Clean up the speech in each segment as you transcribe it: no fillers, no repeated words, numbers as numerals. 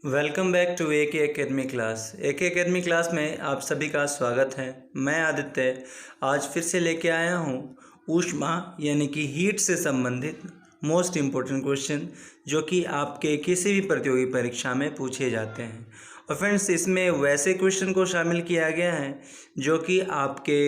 Welcome back to AK academy class. AK academy class में आप सभी का स्वागत है। मैं आदित्य आज फिर से लेके आया हूँ ऊष्मा यानी कि हीट से संबंधित मोस्ट इम्पोर्टेंट क्वेश्चन जो कि आपके किसी भी प्रतियोगी परीक्षा में पूछे जाते हैं। और फ्रेंड्स, इसमें वैसे क्वेश्चन को शामिल किया गया है जो कि आपके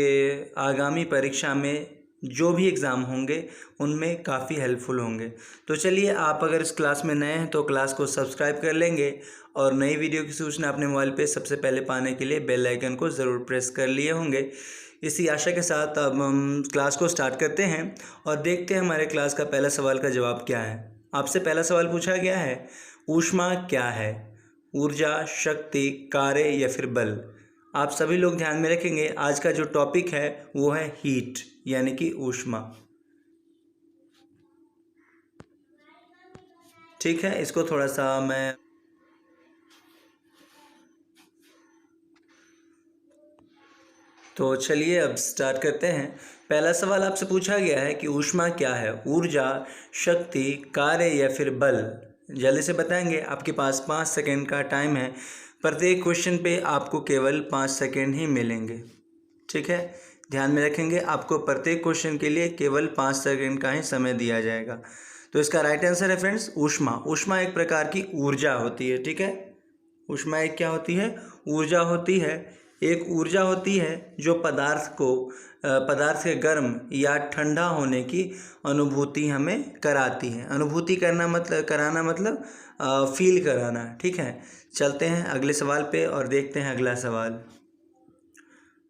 आगामी परीक्षा में जो भी एग्ज़ाम होंगे उनमें काफ़ी हेल्पफुल होंगे। तो चलिए, आप अगर इस क्लास में नए हैं तो क्लास को सब्सक्राइब कर लेंगे और नई वीडियो की सूचना अपने मोबाइल पे सबसे पहले पाने के लिए बेल आइकन को ज़रूर प्रेस कर लिए होंगे। इसी आशा के साथ अब हम क्लास को स्टार्ट करते हैं और देखते हैं हमारे क्लास का पहला सवाल का जवाब क्या है। आपसे पहला सवाल पूछा गया है, ऊष्मा क्या है? ऊर्जा, शक्ति, कार्य या फिर बल? आप सभी लोग ध्यान में रखेंगे, आज का जो टॉपिक है वो है हीट यानी कि ऊष्मा। ठीक है, इसको थोड़ा सा मैं तो चलिए अब स्टार्ट करते हैं। पहला सवाल आपसे पूछा गया है कि ऊष्मा क्या है? ऊर्जा, शक्ति, कार्य या फिर बल? जल्दी से बताएंगे। आपके पास 5 सेकंड का टाइम है। प्रत्येक क्वेश्चन पे आपको केवल 5 सेकंड ही मिलेंगे। ठीक है, ध्यान में रखेंगे, आपको प्रत्येक क्वेश्चन के लिए केवल 5 सेकंड का ही समय दिया जाएगा। तो इसका राइट आंसर है फ्रेंड्स ऊष्मा। ऊष्मा एक प्रकार की ऊर्जा होती है। ठीक है, ऊष्मा एक क्या होती है? ऊर्जा होती है। एक ऊर्जा होती है जो पदार्थ के गर्म या ठंडा होने की अनुभूति हमें कराती है। अनुभूति कराना मतलब फील कराना। ठीक है, चलते हैं अगले सवाल पे और देखते हैं अगला सवाल।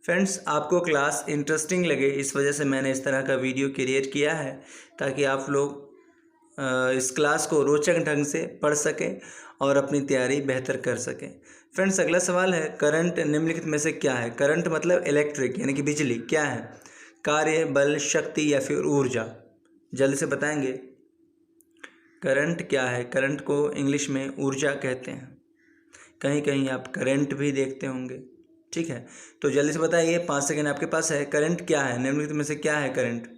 फ्रेंड्स, आपको क्लास इंटरेस्टिंग लगे इस वजह से मैंने इस तरह का वीडियो क्रिएट किया है ताकि आप लोग इस क्लास को रोचक ढंग से पढ़ सकें और अपनी तैयारी बेहतर कर सकें। फ्रेंड्स, अगला सवाल है, करंट निम्नलिखित में से क्या है? करंट मतलब इलेक्ट्रिक यानी कि बिजली। क्या है? कार्य, बल, शक्ति या फिर ऊर्जा? जल्दी से बताएंगे। करंट क्या है? करंट को इंग्लिश में ऊर्जा कहते हैं। कहीं कहीं आप करंट भी देखते होंगे। ठीक है, तो जल्दी से बताइए, 5 सेकंड आपके पास है। करंट क्या है? निम्नलिखित में से क्या है करंट?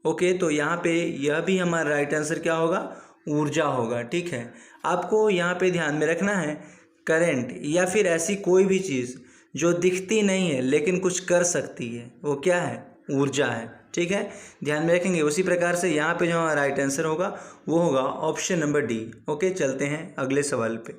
ओके, तो यहाँ पे यह भी हमारा राइट आंसर क्या होगा? ऊर्जा होगा। ठीक है, आपको यहाँ पे ध्यान में रखना है, करंट या फिर ऐसी कोई भी चीज़ जो दिखती नहीं है लेकिन कुछ कर सकती है, वो क्या है? ऊर्जा है। ठीक है, ध्यान में रखेंगे। उसी प्रकार से यहाँ पे जो हमारा राइट आंसर होगा वो होगा ऑप्शन नंबर डी। ओके, चलते हैं अगले सवाल पे।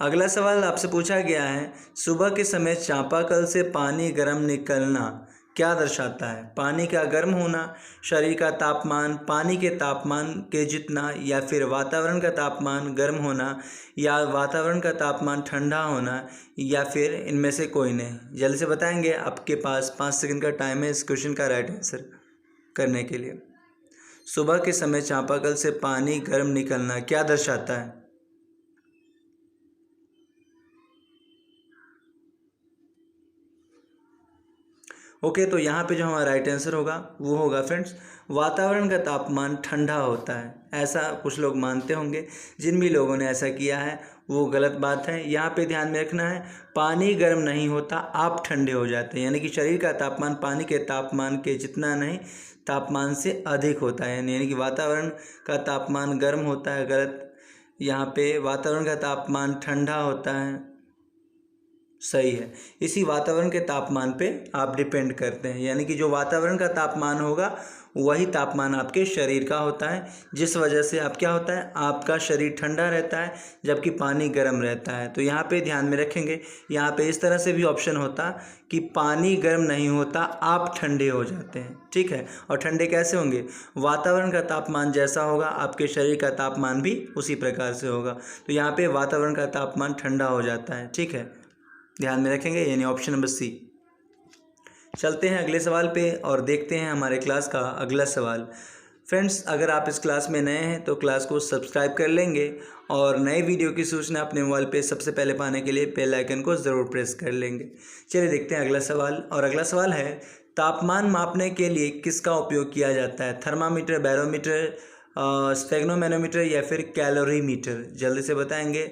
अगला सवाल आपसे पूछा गया है, सुबह के समय चापाकल से पानी गर्म निकलना क्या दर्शाता है? पानी का गर्म होना, शरीर का तापमान, पानी के तापमान के जितना, या फिर वातावरण का तापमान गर्म होना या वातावरण का तापमान ठंडा होना, या फिर इनमें से कोई नहीं? जल्दी से बताएंगे। आपके पास 5 सेकंड का टाइम है इस क्वेश्चन का राइट आंसर करने के लिए। सुबह के समय चापाकल से पानी गर्म निकलना क्या दर्शाता है? ओके, तो यहाँ पे जो हमारा राइट आंसर होगा वो होगा फ्रेंड्स, वातावरण का तापमान ठंडा होता है। ऐसा कुछ लोग मानते होंगे। जिन भी लोगों ने ऐसा किया है वो गलत बात है। यहाँ पे ध्यान में रखना है, पानी गर्म नहीं होता, आप ठंडे हो जाते हैं। यानी कि शरीर का तापमान पानी के तापमान के जितना नहीं, तापमान से अधिक होता है। यानी कि वातावरण का तापमान गर्म होता है, गलत। यहाँ पे वातावरण का तापमान ठंडा होता है, सही है। इसी वातावरण के तापमान पे आप डिपेंड करते हैं। यानी कि जो वातावरण का तापमान होगा वही तापमान आपके शरीर का होता है, जिस वजह से आप क्या होता है, आपका शरीर ठंडा रहता है जबकि पानी गर्म रहता है। तो यहाँ पे ध्यान में रखेंगे, यहाँ पे इस तरह से भी ऑप्शन होता कि पानी गर्म नहीं होता, आप ठंडे हो जाते हैं। ठीक है, और ठंडे कैसे होंगे? वातावरण का तापमान जैसा होगा आपके शरीर का तापमान भी उसी प्रकार से होगा। तो यहाँ पे वातावरण का तापमान ठंडा हो जाता है। ठीक है, ध्यान में रखेंगे, यानी ऑप्शन नंबर सी। चलते हैं अगले सवाल पे और देखते हैं हमारे क्लास का अगला सवाल। फ्रेंड्स, अगर आप इस क्लास में नए हैं तो क्लास को सब्सक्राइब कर लेंगे और नए वीडियो की सूचना अपने मोबाइल पे सबसे पहले पाने के लिए बेल आइकन को ज़रूर प्रेस कर लेंगे। चलिए देखते हैं अगला सवाल। और अगला सवाल है, तापमान मापने के लिए किसका उपयोग किया जाता है? थर्मामीटर, बैरोमीटर, स्फेग्नोमैनोमीटर या फिर कैलोरीमीटर? जल्दी से बताएंगे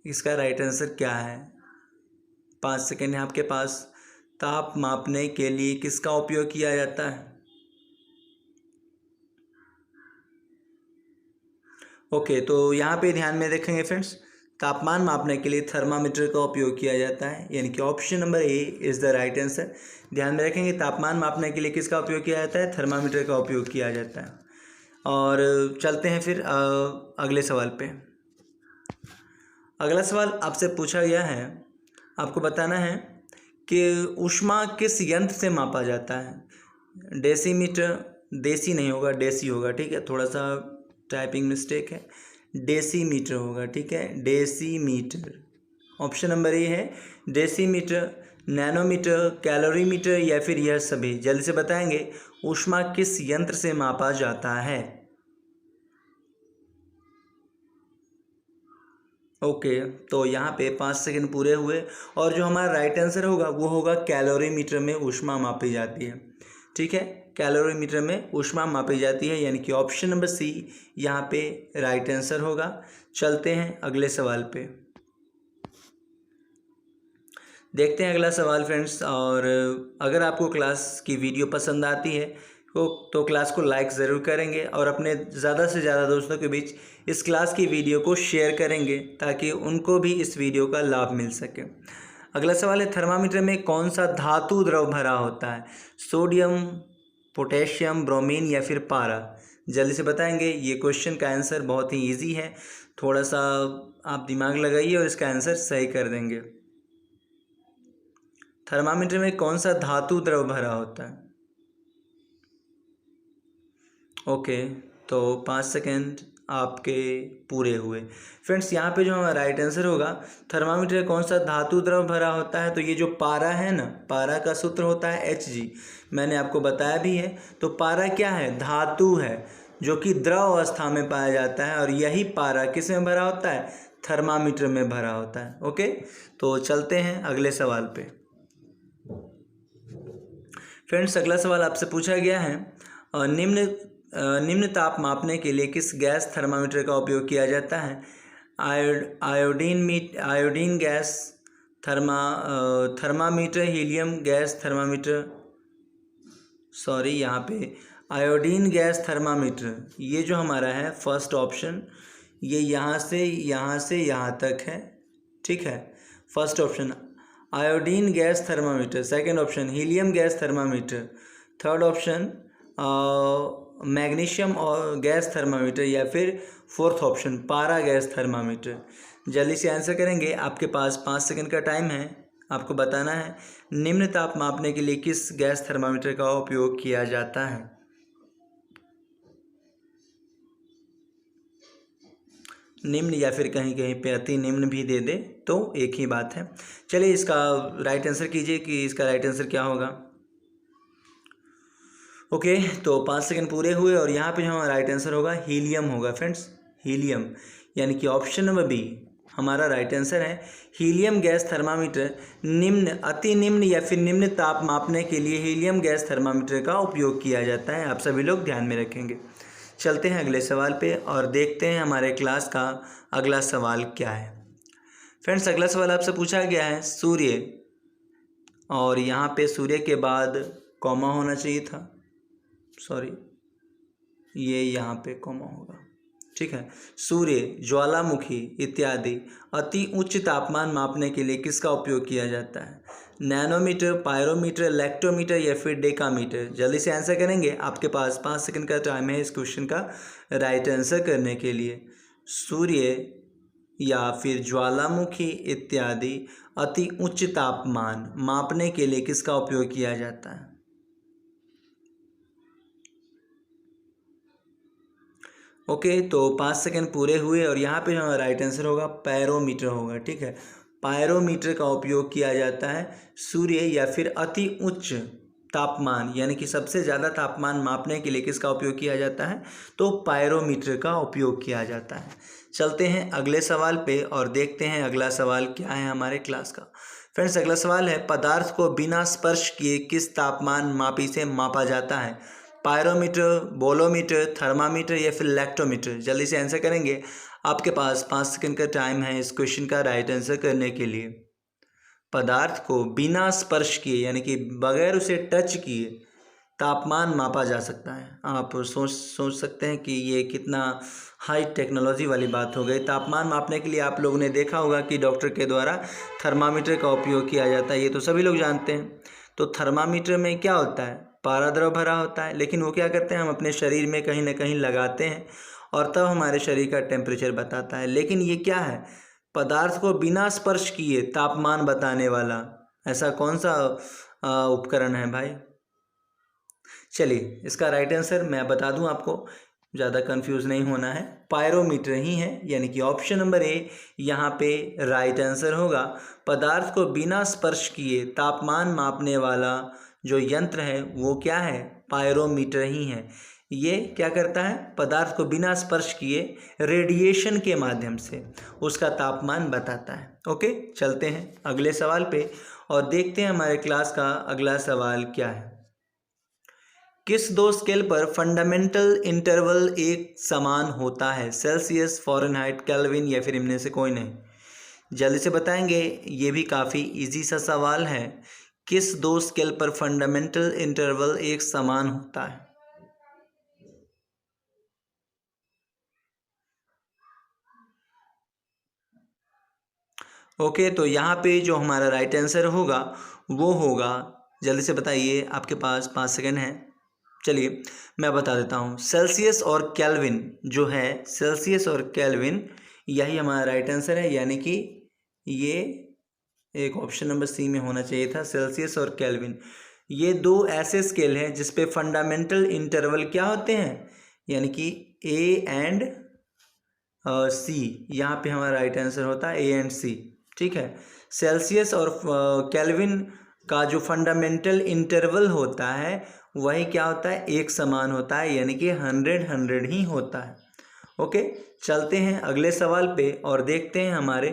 इसका राइट आंसर क्या है। 5 सेकंड है आपके पास। ताप मापने के लिए किसका उपयोग किया जाता है? ओके, तो यहाँ पे ध्यान में देखेंगे फ्रेंड्स, तापमान मापने के लिए थर्मामीटर का उपयोग किया जाता है, यानी कि option number A is the right answer. ध्यान में रखेंगे, तापमान मापने के लिए किसका उपयोग किया जाता है? थर्मामीटर का उपयोग किया जाता है। और चलते हैं फिर अगले सवाल पे। अगला सवाल आपसे पूछा गया है, आपको बताना है कि ऊष्मा किस यंत्र से मापा जाता है? डेसीमीटर, देसी नहीं होगा, डेसी होगा, ठीक है, थोड़ा सा टाइपिंग मिस्टेक है, डेसीमीटर होगा, ठीक है, डेसीमीटर। ऑप्शन नंबर ए है डेसीमीटर, नैनोमीटर, कैलोरीमीटर या फिर यह सभी। जल्दी से बताएंगे ऊष्मा किस यंत्र से मापा जाता है? ओके, तो यहाँ पे 5 सेकंड पूरे हुए और जो हमारा राइट आंसर होगा वो होगा कैलोरीमीटर में ऊष्मा मापी जाती है, ठीक है, कैलोरीमीटर में ऊष्मा मापी जाती है, यानी कि ऑप्शन नंबर सी यहाँ पे राइट आंसर होगा। चलते हैं अगले सवाल पे, देखते हैं अगला सवाल फ्रेंड्स। और अगर आपको क्लास की वीडियो पसंद आती है तो क्लास को लाइक ज़रूर करेंगे और अपने ज़्यादा से ज़्यादा दोस्तों के बीच इस क्लास की वीडियो को शेयर करेंगे ताकि उनको भी इस वीडियो का लाभ मिल सके। अगला सवाल है, थर्मामीटर में कौन सा धातु द्रव भरा होता है? सोडियम, पोटेशियम, ब्रोमीन या फिर पारा? जल्दी से बताएंगे। ये क्वेश्चन का आंसर बहुत ही ईजी है, थोड़ा सा आप दिमाग लगाइए और इसका आंसर सही कर देंगे। थर्मामीटर में कौन सा धातु द्रव भरा होता है? ओके, तो 5 सेकेंड आपके पूरे हुए फ्रेंड्स। यहाँ पे जो हमारा राइट आंसर होगा, थर्मामीटर में कौन सा धातु द्रव भरा होता है, तो ये जो पारा है ना, पारा का सूत्र होता है Hg, मैंने आपको बताया भी है। तो पारा क्या है? धातु है जो कि द्रव अवस्था में पाया जाता है और यही पारा किस में भरा होता है? थर्मामीटर में भरा होता है। ओके, तो चलते हैं अगले सवाल पे फ्रेंड्स। अगला सवाल आपसे पूछा गया है, निम्न ताप मापने के लिए किस गैस थर्मामीटर का उपयोग किया जाता है? Iodine gas thermometer, helium gas thermometer, sorry यहाँ पे आयोडीन गैस थर्मामीटर। ये जो हमारा है फर्स्ट ऑप्शन, ये यहाँ से यहाँ तक है, ठीक है, first option iodine gas thermometer, second option helium gas thermometer, third option magnesium और गैस थर्मामीटर या फिर फोर्थ ऑप्शन पारा गैस थर्मामीटर। जल्दी से आंसर करेंगे, आपके पास 5 सेकंड का टाइम है, आपको बताना है निम्न ताप मापने के लिए किस गैस थर्मामीटर का उपयोग किया जाता है? निम्न या फिर कहीं कहीं पे अति निम्न भी दे दे तो एक ही बात है। चलिए इसका राइट आंसर कीजिए कि इसका राइट आंसर क्या होगा। ओके, तो 5 सेकंड पूरे हुए और यहाँ पे जो हमारा राइट आंसर होगा हीलियम होगा फ्रेंड्स, हीलियम, यानी कि ऑप्शन नंबर बी हमारा राइट आंसर है। हीलियम गैस थर्मामीटर निम्न, अति निम्न या फिर निम्न ताप मापने के लिए हीलियम गैस थर्मामीटर का उपयोग किया जाता है। आप सभी लोग ध्यान में रखेंगे। चलते हैं अगले सवाल पे और देखते हैं हमारे क्लास का अगला सवाल क्या है। फ्रेंड्स, अगला सवाल आपसे पूछा गया है सूर्य, और यहाँ पे सूर्य के बाद कॉमा होना चाहिए था, सॉरी ये यहाँ पे कॉमा होगा, ठीक है। सूर्य, ज्वालामुखी इत्यादि अति उच्च तापमान मापने के लिए किसका उपयोग किया जाता है? नैनोमीटर, पायरोमीटर, लेक्टोमीटर या फिर डेकामीटर? जल्दी से आंसर करेंगे, आपके पास 5 सेकंड का टाइम है इस क्वेश्चन का राइट आंसर करने के लिए। सूर्य या फिर ज्वालामुखी इत्यादि अति उच्च तापमान मापने के लिए किसका उपयोग किया जाता है? ओके, तो 5 सेकंड पूरे हुए और यहाँ पे हमारा राइट आंसर होगा पायरोमीटर होगा, ठीक है। पायरोमीटर का उपयोग किया जाता है सूर्य या फिर अति उच्च तापमान, यानी कि सबसे ज़्यादा तापमान मापने के लिए किसका उपयोग किया जाता है? तो पायरोमीटर का उपयोग किया जाता है। चलते हैं अगले सवाल पे और देखते हैं अगला सवाल क्या है हमारे क्लास का। फ्रेंड्स, अगला सवाल है, पदार्थ को बिना स्पर्श किए किस तापमान मापी से मापा जाता है? पायरोमीटर, बोलोमीटर, थर्मामीटर या फिर लैक्टोमीटर? जल्दी से आंसर करेंगे, आपके पास 5 सेकंड का टाइम है इस क्वेश्चन का राइट आंसर करने के लिए। पदार्थ को बिना स्पर्श किए, यानी कि बगैर उसे टच किए तापमान मापा जा सकता है। आप सोच सकते हैं कि ये कितना हाई टेक्नोलॉजी वाली बात हो गई। तापमान मापने के लिए आप लोगों ने देखा होगा कि डॉक्टर के द्वारा थर्मामीटर का उपयोग किया जाता है, ये तो सभी लोग जानते हैं। तो थर्मामीटर में क्या होता है, पारा द्रव भरा होता है, लेकिन वो क्या करते हैं, हम अपने शरीर में कहीं ना कहीं लगाते हैं और तब हमारे शरीर का टेम्परेचर बताता है। लेकिन ये क्या है, पदार्थ को बिना स्पर्श किए तापमान बताने वाला ऐसा कौन सा उपकरण है भाई? चलिए, इसका राइट आंसर मैं बता दूं आपको, ज़्यादा कंफ्यूज नहीं होना है, पायरोमीटर ही है, यानी कि ऑप्शन नंबर ए यहाँ पे राइट आंसर होगा। पदार्थ को बिना स्पर्श किए तापमान मापने वाला जो यंत्र है वो क्या है, पायरोमीटर ही है। ये क्या करता है, पदार्थ को बिना स्पर्श किए रेडिएशन के माध्यम से उसका तापमान बताता है। ओके, चलते हैं अगले सवाल पे और देखते हैं हमारे क्लास का अगला सवाल क्या है। किस दो स्केल पर फंडामेंटल इंटरवल एक समान होता है, सेल्सियस, फ़ारेनहाइट, केल्विन या फिर इनमें से कोई नहीं? जल्दी से बताएंगे, ये भी काफ़ी इजी सा सवाल है। किस दो स्केल पर फंडामेंटल इंटरवल एक समान होता है? ओके, तो यहाँ पे जो हमारा राइट आंसर होगा वो होगा, जल्दी से बताइए, आपके पास 5 सेकंड हैं। चलिए मैं बता देता हूँ, सेल्सियस और केल्विन जो है, सेल्सियस और केल्विन यही हमारा राइट आंसर है, यानी कि ये एक ऑप्शन नंबर सी में होना चाहिए था, सेल्सियस और केल्विन। ये दो ऐसे स्केल हैं जिस पे फंडामेंटल इंटरवल क्या होते हैं, यानी कि ए एंड सी, यहाँ पे हमारा राइट आंसर होता है ए एंड सी। ठीक है, सेल्सियस और केल्विन का जो फंडामेंटल इंटरवल होता है वही क्या होता है, एक समान होता है, यानी कि 100 ही होता है। ओके, चलते हैं अगले सवाल पे और देखते हैं हमारे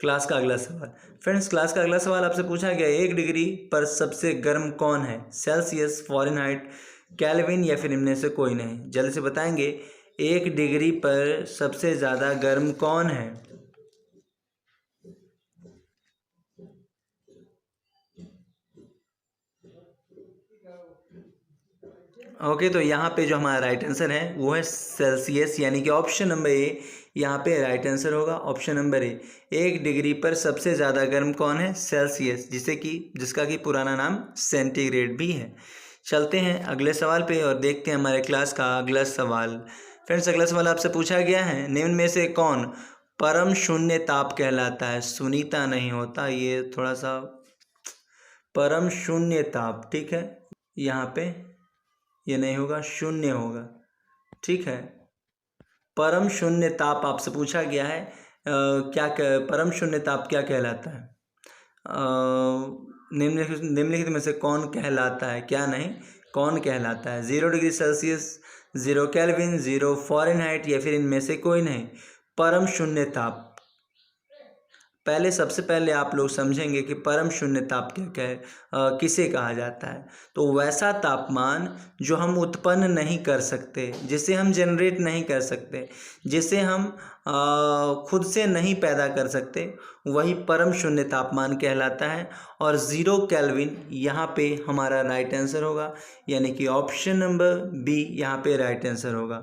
क्लास का अगला सवाल। फ्रेंड्स, क्लास का अगला सवाल आपसे पूछा गया, 1 डिग्री पर सबसे गर्म कौन है, सेल्सियस, फ़ारेनहाइट, केल्विन या फिर इनमें से कोई नहीं? जल्दी से बताएंगे, 1 डिग्री पर सबसे ज़्यादा गर्म कौन है? ओके, तो यहाँ पे जो हमारा राइट आंसर है वो है सेल्सियस, यानी कि ऑप्शन नंबर ए यहाँ पे राइट आंसर होगा। ऑप्शन नंबर ए, 1 डिग्री पर सबसे ज़्यादा गर्म कौन है, सेल्सियस, जिसका कि पुराना नाम सेंटीग्रेड भी है। चलते हैं अगले सवाल पे और देखते हैं हमारे क्लास का अगला सवाल। फ्रेंड्स, अगला सवाल आपसे पूछा गया है, निम्न में से कौन परम शून्य ताप कहलाता है? सुनीता नहीं होता, ये थोड़ा सा परम शून्य ताप, ठीक है, यहाँ पे ये नहीं होगा, शून्य होगा। ठीक है, परम शून्य ताप आपसे पूछा गया है, परम शून्य ताप क्या कहलाता है? निम्नलिखित में से कौन कहलाता है, क्या नहीं, कौन कहलाता है? 0 डिग्री सेल्सियस, 0 केल्विन, 0 फ़ारेनहाइट या फिर इनमें से कोई नहीं? परम शून्य ताप, सबसे पहले आप लोग समझेंगे कि परम शून्य ताप किसे कहा जाता है। तो वैसा तापमान जो हम उत्पन्न नहीं कर सकते, जिसे हम जनरेट नहीं कर सकते, जिसे हम खुद से नहीं पैदा कर सकते, वही परम शून्य तापमान कहलाता है। और 0 केल्विन यहाँ पे हमारा राइट आंसर होगा, यानी कि ऑप्शन नंबर बी यहाँ पे राइट आंसर होगा।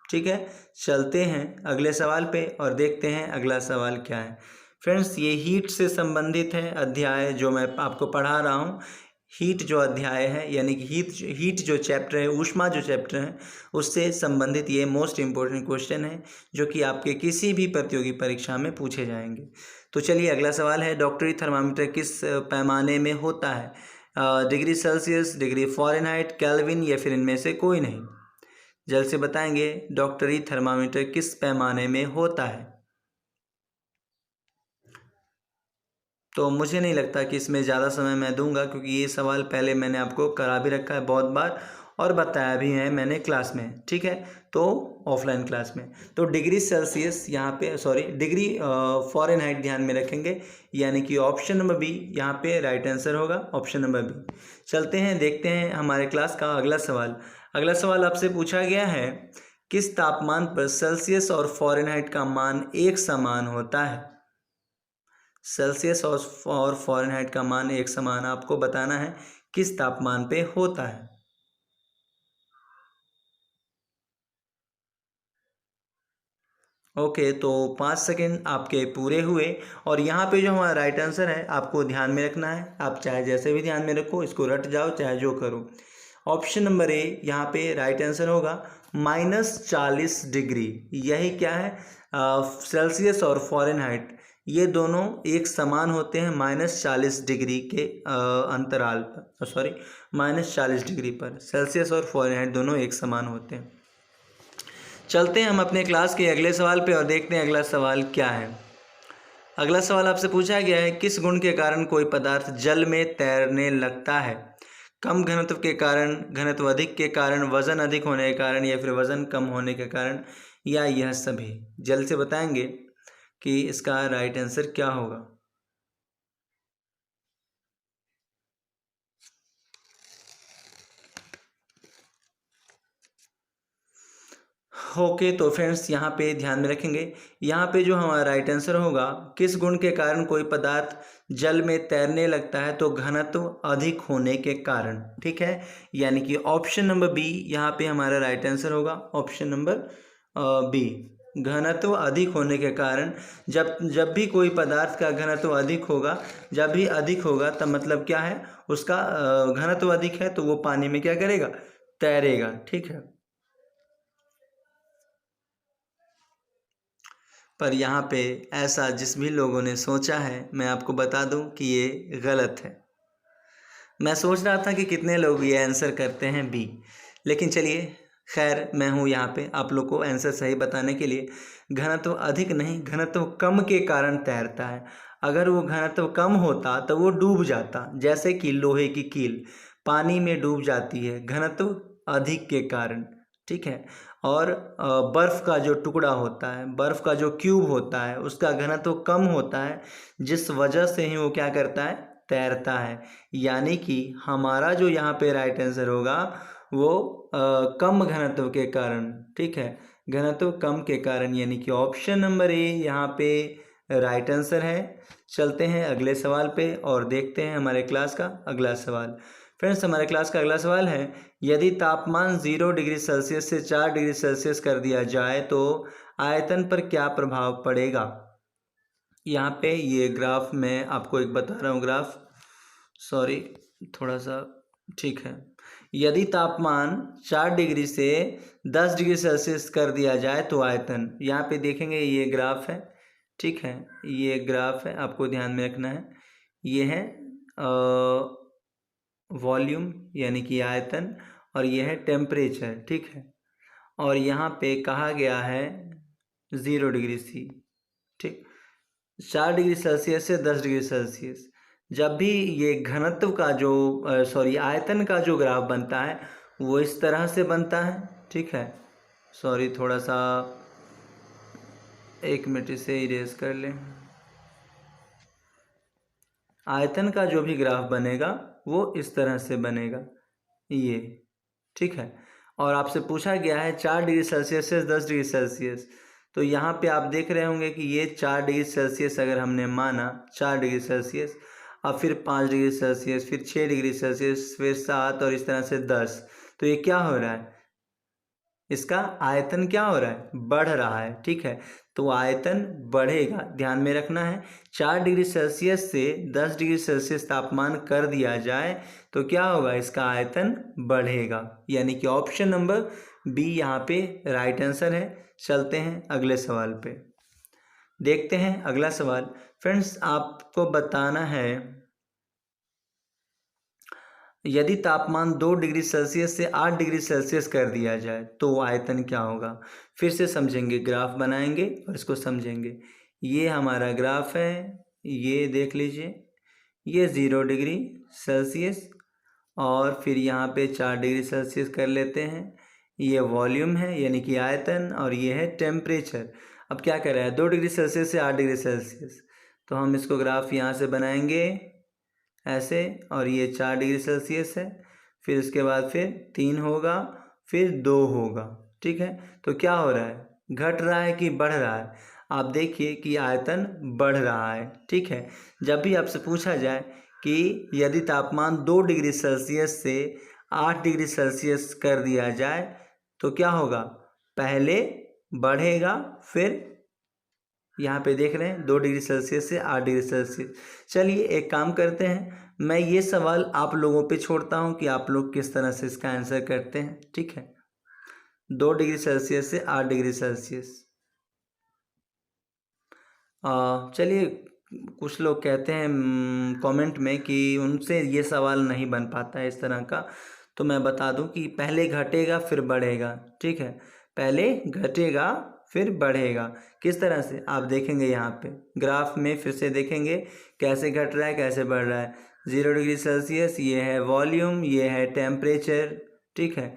ठीक है, चलते हैं अगले सवाल पे और देखते हैं अगला सवाल क्या है। फ्रेंड्स, ये हीट से संबंधित है अध्याय जो मैं आपको पढ़ा रहा हूँ। हीट जो अध्याय है, यानी कि हीट जो चैप्टर है, ऊष्मा जो चैप्टर है, उससे संबंधित ये मोस्ट इम्पोर्टेंट क्वेश्चन है जो कि आपके किसी भी प्रतियोगी परीक्षा में पूछे जाएंगे। तो चलिए अगला सवाल है, डॉक्टरी थर्मामीटर किस पैमाने में होता है? Degree Celsius, degree Fahrenheit, kelvin या फिर इनमें से कोई नहीं? जल्द से बताएंगे, डॉक्टरी थर्मामीटर किस पैमाने में होता है? तो मुझे नहीं लगता कि इसमें ज़्यादा समय मैं दूंगा, क्योंकि ये सवाल पहले मैंने आपको करा भी रखा है बहुत बार और बताया भी है मैंने क्लास में। ठीक है, तो ऑफलाइन क्लास में। तो डिग्री सेल्सियस यहाँ पे, डिग्री फ़ारेनहाइट ध्यान में रखेंगे, यानी कि ऑप्शन नंबर बी यहाँ पे राइट आंसर होगा, ऑप्शन नंबर बी। चलते हैं, देखते हैं हमारे क्लास का अगला सवाल। अगला सवाल आपसे पूछा गया है, किस तापमान पर सेल्सियस और फ़ारेनहाइट का मान एक समान होता है? सेल्सियस और फ़ारेनहाइट का मान एक समान आपको बताना है किस तापमान पे होता है। ओके, तो 5 सेकेंड आपके पूरे हुए। और यहाँ पे जो हमारा राइट आंसर है आपको ध्यान में रखना है, आप चाहे जैसे भी ध्यान में रखो, इसको रट जाओ चाहे जो करो। ऑप्शन नंबर ए यहाँ पे राइट आंसर होगा -40 डिग्री। यही क्या है, सेल्सियस और फ़ारेनहाइट ये दोनों एक समान होते हैं -40 डिग्री के अंतराल पर, सॉरी -40 डिग्री पर सेल्सियस और फ़ारेनहाइट दोनों एक समान होते हैं। चलते हैं हम अपने क्लास के अगले सवाल पे और देखते हैं अगला सवाल क्या है। अगला सवाल आपसे पूछा गया है, किस गुण के कारण कोई पदार्थ जल में तैरने लगता है? कम घनत्व के कारण, घनत्व अधिक के कारण, वजन अधिक होने के कारण, या फिर वजन कम होने के कारण, या यह सभी? जल्द से बताएंगे कि इसका राइट आंसर क्या होगा। ओके, तो फ्रेंड्स यहाँ पे ध्यान में रखेंगे, यहाँ पे जो हमारा राइट आंसर होगा, किस गुण के कारण कोई पदार्थ जल में तैरने लगता है, तो घनत्व अधिक होने के कारण। ठीक है, यानी कि ऑप्शन नंबर बी यहाँ पे हमारा राइट आंसर होगा, ऑप्शन नंबर बी, घनत्व अधिक होने के कारण। जब भी कोई पदार्थ का घनत्व अधिक होगा, जब भी अधिक होगा तब मतलब क्या है, उसका घनत्व अधिक है तो वो पानी में क्या करेगा, तैरेगा। ठीक है, पर यहाँ पे ऐसा जिस भी लोगों ने सोचा है, मैं आपको बता दूं कि ये गलत है। मैं सोच रहा था कि कितने लोग ये आंसर करते हैं बी, लेकिन चलिए खैर, मैं हूँ यहाँ पे आप लोग को आंसर सही बताने के लिए। घनत्व अधिक नहीं, घनत्व कम के कारण तैरता है। अगर वो घनत्व कम होता तो वो डूब जाता, जैसे कि लोहे की कील पानी में डूब जाती है घनत्व अधिक के कारण। ठीक है, और बर्फ़ का जो टुकड़ा होता है, बर्फ़ का जो क्यूब होता है, उसका घनत्व कम होता है, जिस वजह से ही वो क्या करता है, तैरता है। यानी कि हमारा जो यहाँ पे राइट आंसर होगा वो कम घनत्व के कारण। ठीक है, घनत्व कम के कारण, यानी कि ऑप्शन नंबर ए यहाँ पे राइट आंसर है। चलते हैं अगले सवाल पे और देखते हैं हमारे क्लास का अगला सवाल। फ्रेंड्स, हमारे क्लास का अगला सवाल है, यदि तापमान 0 डिग्री सेल्सियस से 4 डिग्री सेल्सियस कर दिया जाए तो आयतन पर क्या प्रभाव पड़ेगा? यहाँ पे ये ग्राफ मैं आपको एक बता रहा हूँ, ग्राफ, सॉरी थोड़ा सा, ठीक है। यदि तापमान 4 डिग्री से 10 डिग्री सेल्सियस कर दिया जाए तो आयतन, यहाँ पे देखेंगे ये ग्राफ है। ठीक है, ये ग्राफ है, आपको ध्यान में रखना है। ये है वॉल्यूम यानी कि आयतन, और ये है टेम्परेचर। ठीक है, और यहाँ पे कहा गया है 0 डिग्री सी। ठीक, 4 डिग्री सेल्सियस से 10 डिग्री सेल्सियस। जब भी ये घनत्व का जो सॉरी आयतन का जो ग्राफ बनता है वो इस तरह से बनता है। ठीक है, सॉरी थोड़ा सा, एक मिनट इसे इरेज कर लें। आयतन का जो भी ग्राफ बनेगा वो इस तरह से बनेगा, ये। ठीक है, और आपसे पूछा गया है 4 डिग्री सेल्सियस से 10 डिग्री सेल्सियस, तो यहाँ पे आप देख रहे होंगे कि ये 4 डिग्री सेल्सियस अगर हमने माना, 4 डिग्री सेल्सियस, अब फिर 5 डिग्री सेल्सियस, फिर 6 डिग्री सेल्सियस, फिर 7, और इस तरह से 10, तो ये क्या हो रहा है, इसका आयतन क्या हो रहा है, बढ़ रहा है। ठीक है, तो आयतन बढ़ेगा, ध्यान में रखना है। 4 डिग्री सेल्सियस से 10 डिग्री सेल्सियस तापमान कर दिया जाए तो क्या होगा, इसका आयतन बढ़ेगा, यानी कि ऑप्शन नंबर बी यहाँ पे राइट आंसर है। चलते हैं अगले सवाल पे, देखते हैं अगला सवाल। फ्रेंड्स, आपको बताना है, यदि तापमान 2 डिग्री सेल्सियस से 8 डिग्री सेल्सियस कर दिया जाए तो आयतन क्या होगा? फिर से समझेंगे, ग्राफ बनाएंगे और इसको समझेंगे। ये हमारा ग्राफ है, ये देख लीजिए, ये 0 डिग्री सेल्सियस, और फिर यहाँ पे 4 डिग्री सेल्सियस कर लेते हैं। ये वॉल्यूम है यानी कि आयतन, और ये है टेम्परेचर। अब क्या कर रहा है, 2 डिग्री सेल्सियस से 8 डिग्री सेल्सियस, तो हम इसको ग्राफ यहाँ से बनाएंगे ऐसे, और ये 4 डिग्री सेल्सियस है, फिर इसके बाद फिर 3 होगा, फिर 2 होगा। ठीक है, तो क्या हो रहा है, घट रहा है कि बढ़ रहा है? आप देखिए कि आयतन बढ़ रहा है। ठीक है, जब भी आपसे पूछा जाए कि यदि तापमान 2 डिग्री सेल्सियस से 8 डिग्री सेल्सियस कर दिया जाए तो क्या होगा, पहले बढ़ेगा फिर यहाँ पे देख रहे हैं 2 डिग्री सेल्सियस से 8 डिग्री सेल्सियस। चलिए एक काम करते हैं, मैं ये सवाल आप लोगों पे छोड़ता हूँ कि आप लोग किस तरह से इसका आंसर करते हैं। ठीक है, 2 डिग्री सेल्सियस से 8 डिग्री सेल्सियस। चलिए कुछ लोग कहते हैं कमेंट में कि उनसे ये सवाल नहीं बन पाता है इस तरह का, तो मैं बता दूं कि पहले घटेगा फिर बढ़ेगा। ठीक है, पहले घटेगा फिर बढ़ेगा। किस तरह से आप देखेंगे यहाँ पे ग्राफ में, फिर से देखेंगे कैसे घट रहा है कैसे बढ़ रहा है। 0 डिग्री सेल्सियस ये है वॉल्यूम, ये है टेम्परेचर। ठीक है,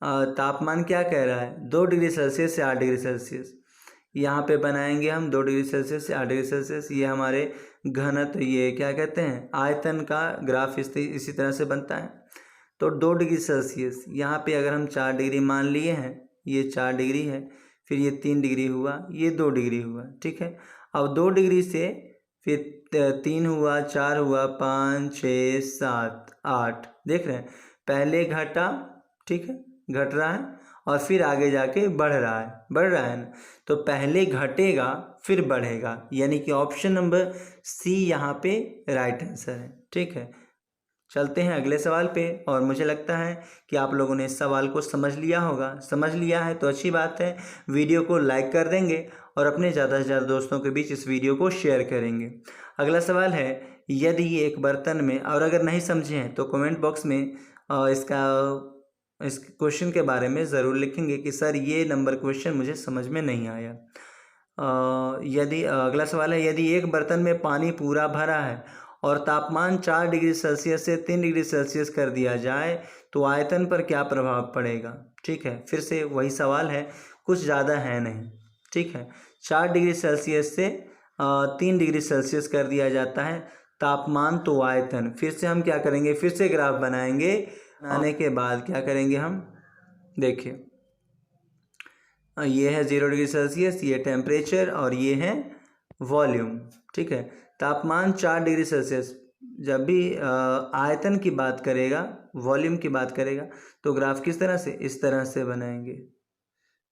तापमान क्या कह रहा है 2 डिग्री सेल्सियस से 8 डिग्री सेल्सियस। यहाँ पे बनाएंगे हम 2 डिग्री सेल्सियस से 8 डिग्री सेल्सियस। ये हमारे घनत्व, ये क्या कहते हैं आयतन का ग्राफ इसी तरह से बनता है। तो 2 डिग्री सेल्सियस यहाँ पे अगर हम 4 डिग्री मान लिए हैं, ये 4 डिग्री है, फिर ये 3 डिग्री हुआ, ये 2 डिग्री हुआ। ठीक है, अब 2 डिग्री से फिर 3 हुआ, 4 हुआ, 5 6 7 8। देख रहे हैं पहले घटा, ठीक है घट रहा है, और फिर आगे जाके बढ़ रहा है ना। तो पहले घटेगा फिर बढ़ेगा, यानी कि ऑप्शन नंबर सी यहाँ पे राइट आंसर है। ठीक है, चलते हैं अगले सवाल पे। और मुझे लगता है कि आप लोगों ने इस सवाल को समझ लिया होगा। समझ लिया है तो अच्छी बात है, वीडियो को लाइक कर देंगे और अपने ज़्यादा से ज़्यादा दोस्तों के बीच इस वीडियो को शेयर करेंगे। अगला सवाल है, यदि एक बर्तन में, और अगर नहीं समझे हैं तो कमेंट बॉक्स में इस क्वेश्चन के बारे में ज़रूर लिखेंगे कि सर ये नंबर क्वेश्चन मुझे समझ में नहीं आया। अगला सवाल है, यदि एक बर्तन में पानी पूरा भरा है और तापमान 4 डिग्री सेल्सियस से 3 डिग्री सेल्सियस कर दिया जाए तो आयतन पर क्या प्रभाव पड़ेगा। ठीक है, फिर से वही सवाल है, कुछ ज़्यादा है नहीं। ठीक है, 4 डिग्री सेल्सियस से 3 डिग्री सेल्सियस कर दिया जाता है तापमान तो आयतन। फिर से हम क्या करेंगे, फिर से ग्राफ बनाएंगे, बनाने के बाद क्या करेंगे हम, देखिए ये है 0 डिग्री सेल्सियस, ये टेम्परेचर और ये है वॉल्यूम। ठीक है, तापमान 4 डिग्री सेल्सियस, जब भी आयतन की बात करेगा, वॉल्यूम की बात करेगा, तो ग्राफ किस तरह से, इस तरह से बनाएंगे।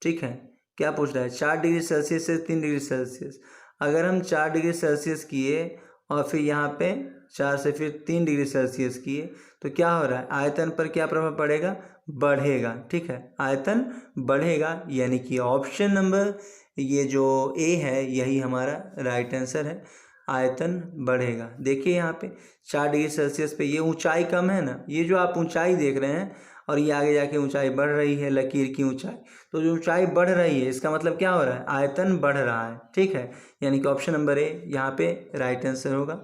ठीक है, क्या पूछ रहा है 4 डिग्री सेल्सियस से 3 डिग्री सेल्सियस। अगर हम 4 डिग्री सेल्सियस किए और फिर यहाँ पे 4 से फिर 3 डिग्री सेल्सियस किए तो क्या हो रहा है, आयतन पर क्या प्रभाव पड़ेगा, बढ़ेगा। ठीक है, आयतन बढ़ेगा, यानी कि ऑप्शन नंबर ये जो ए है यही हमारा राइट आंसर है, आयतन बढ़ेगा। देखिए यहाँ पे 4 डिग्री सेल्सियस पे ये ऊंचाई कम है ना, ये जो आप ऊंचाई देख रहे हैं और ये आगे जाके ऊंचाई बढ़ रही है, लकीर की ऊंचाई, तो जो ऊंचाई बढ़ रही है इसका मतलब क्या हो रहा है, आयतन बढ़ रहा है। ठीक है, यानी कि ऑप्शन नंबर ए यहाँ पे राइट आंसर होगा,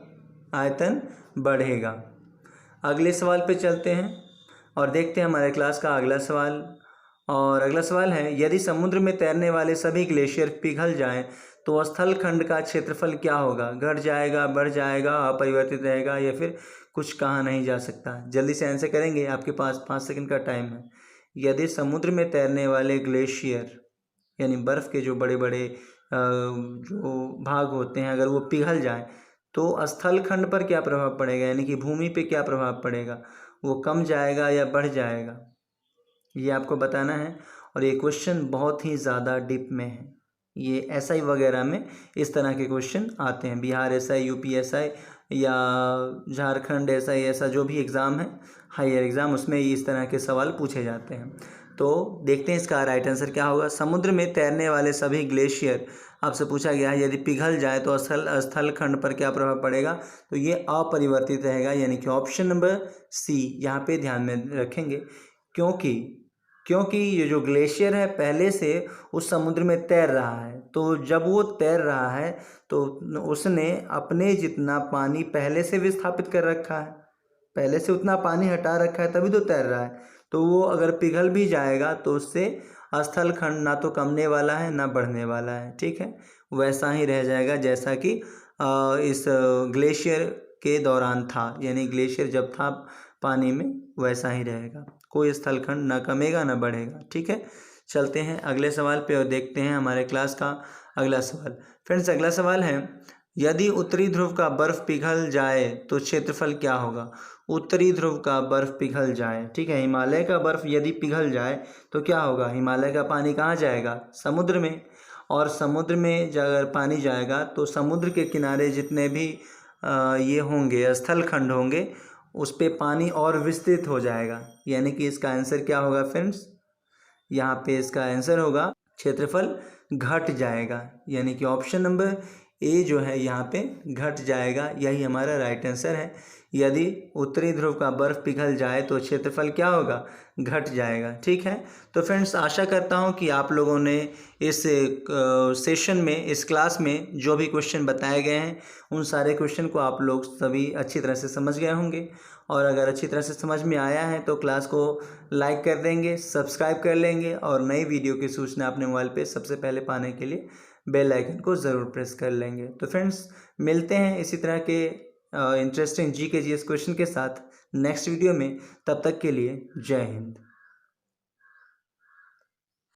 आयतन बढ़ेगा। अगले सवाल पे चलते हैं और देखते हैं हमारे क्लास का अगला सवाल। और अगला सवाल है, यदि समुद्र में तैरने वाले सभी ग्लेशियर पिघल जाएं तो स्थल खंड का क्षेत्रफल क्या होगा, घट जाएगा, बढ़ जाएगा, अपरिवर्तित रहेगा, या फिर कुछ कहा नहीं जा सकता। जल्दी से आंसर करेंगे, आपके पास 5 सेकंड का टाइम है। यदि समुद्र में तैरने वाले ग्लेशियर यानी बर्फ़ के जो बड़े बड़े जो भाग होते हैं अगर वो पिघल जाए तो स्थल खंड पर क्या प्रभाव पड़ेगा, यानी कि भूमि पे क्या प्रभाव पड़ेगा, वो कम जाएगा या बढ़ जाएगा, ये आपको बताना है। और ये क्वेश्चन बहुत ही ज़्यादा डीप में है, ये एसआई वगैरह में इस तरह के क्वेश्चन आते हैं, बिहार एसआई, यूपी एसआई या झारखंड एसआई, ऐसा जो भी एग्ज़ाम है हायर एग्ज़ाम, उसमें इस तरह के सवाल पूछे जाते हैं। तो देखते हैं इसका राइट आंसर क्या होगा। समुद्र में तैरने वाले सभी ग्लेशियर आपसे पूछा गया है, यदि पिघल जाए तो स्थल खंड पर क्या प्रभाव पड़ेगा, तो ये अपरिवर्तित रहेगा, यानी कि ऑप्शन नंबर सी यहाँ पे ध्यान में रखेंगे। क्योंकि ये जो ग्लेशियर है पहले से उस समुद्र में तैर रहा है, तो जब वो तैर रहा है तो उसने अपने जितना पानी पहले से विस्थापित कर रखा है, पहले से उतना पानी हटा रखा है, तभी तो तैर रहा है। तो वो अगर पिघल भी जाएगा तो उससे स्थल खंड ना तो कमने वाला है ना बढ़ने वाला है। ठीक है, वैसा ही रह जाएगा जैसा कि इस ग्लेशियर के दौरान था, यानी ग्लेशियर जब था पानी में वैसा ही रहेगा, कोई स्थल खंड ना कमेगा ना बढ़ेगा। ठीक है, चलते हैं अगले सवाल पे और देखते हैं हमारे क्लास का अगला सवाल। फ्रेंड्स, अगला सवाल है, यदि उत्तरी ध्रुव का बर्फ़ पिघल जाए तो क्षेत्रफल क्या होगा। उत्तरी ध्रुव का बर्फ़ पिघल जाए, ठीक है, हिमालय का बर्फ़ यदि पिघल जाए तो क्या होगा, हिमालय का पानी कहाँ जाएगा, समुद्र में। और समुद्र में अगर पानी जाएगा तो समुद्र के किनारे जितने भी ये होंगे स्थलखंड होंगे उस पे पानी और विस्तृत हो जाएगा। यानी कि इसका आंसर क्या होगा फ्रेंड्स, यहाँ पे इसका आंसर होगा क्षेत्रफल घट जाएगा। यानी कि ऑप्शन नंबर ए जो है यहाँ पे घट जाएगा, यही हमारा राइट आंसर है। यदि उत्तरी ध्रुव का बर्फ़ पिघल जाए तो क्षेत्रफल क्या होगा, घट जाएगा। ठीक है, तो फ्रेंड्स आशा करता हूँ कि आप लोगों ने इस सेशन में, इस क्लास में जो भी क्वेश्चन बताए गए हैं उन सारे क्वेश्चन को आप लोग सभी अच्छी तरह से समझ गए होंगे। और अगर अच्छी तरह से समझ में आया है तो क्लास को लाइक कर देंगे, सब्सक्राइब कर लेंगे और नई वीडियो की सूचना अपने मोबाइल पे सबसे पहले पाने के लिए बेल आइकन को ज़रूर प्रेस कर लेंगे। तो फ्रेंड्स मिलते हैं इसी तरह के इंटरेस्टिंग GK GS क्वेश्चन के साथ नेक्स्ट वीडियो में। तब तक के लिए जय हिंद।